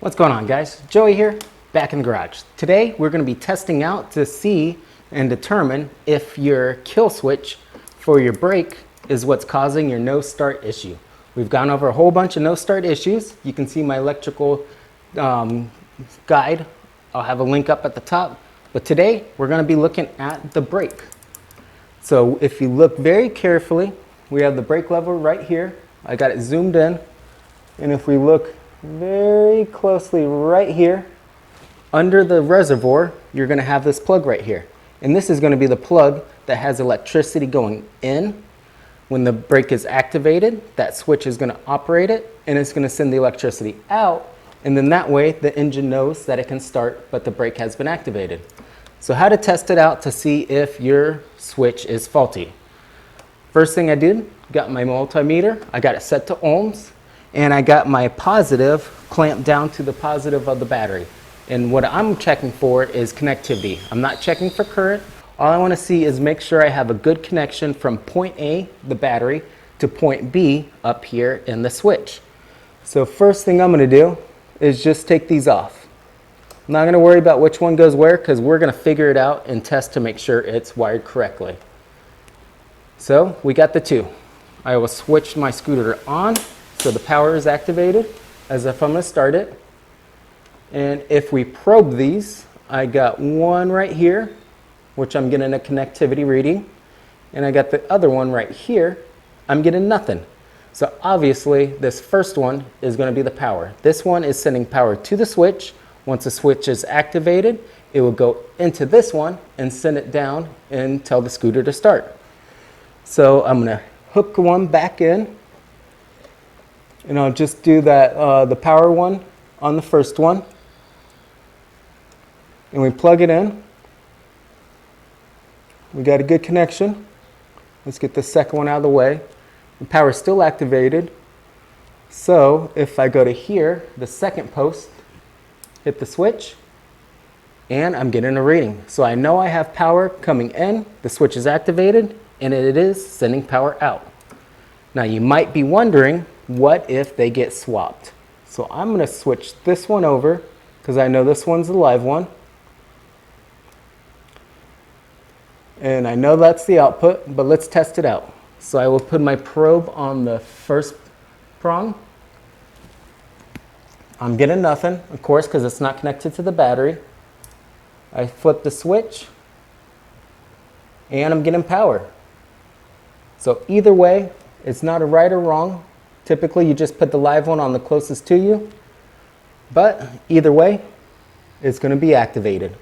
What's going on, guys? Joey here, back in the garage. Today we're going to be testing out to see and determine if your kill switch for your brake is what's causing your no start issue. We've gone over a whole bunch of no start issues. You can see my electrical guide. I'll have a link up at the top. But today we're going to be looking at the brake. So if you look very carefully, we have the brake lever right here. I got it zoomed in. And if we look very closely right here, under the reservoir, you're going to have this plug right here. And this is going to be the plug that has electricity going in. When the brake is activated, that switch is going to operate it, and it's going to send the electricity out. And then that way, the engine knows that it can start, but the brake has been activated. So how to test it out to see if your switch is faulty. First thing I did, got my multimeter. I got it set to ohms. And I got my positive clamped down to the positive of the battery. And what I'm checking for is connectivity. I'm not checking for current. All I want to see is make sure I have a good connection from point A, the battery, to point B up here in the switch. So first thing I'm going to do is just take these off. I'm not going to worry about which one goes where because we're going to figure it out and test to make sure it's wired correctly. So we got the two. I will switch my scooter on. So the power is activated as if I'm going to start it. And if we probe these, I got one right here, which I'm getting a connectivity reading. And I got the other one right here. I'm getting nothing. So obviously this first one is going to be the power. This one is sending power to the switch. Once the switch is activated, it will go into this one and send it down and tell the scooter to start. So I'm going to hook one back in. And I'll just do that, the power one on the first one. And we plug it in. We got a good connection. Let's get the second one out of the way. The power is still activated. So if I go to here, the second post, hit the switch, and I'm getting a reading. So I know I have power coming in, the switch is activated, and it is sending power out. Now you might be wondering, what if they get swapped? So I'm going to switch this one over because I know this one's the live one. And I know that's the output, but let's test it out. So I will put my probe on the first prong. I'm getting nothing, of course, because it's not connected to the battery. I flip the switch, and I'm getting power. So either way, it's not a right or wrong. Typically, you just put the live one on the closest to you. But either way, it's going to be activated.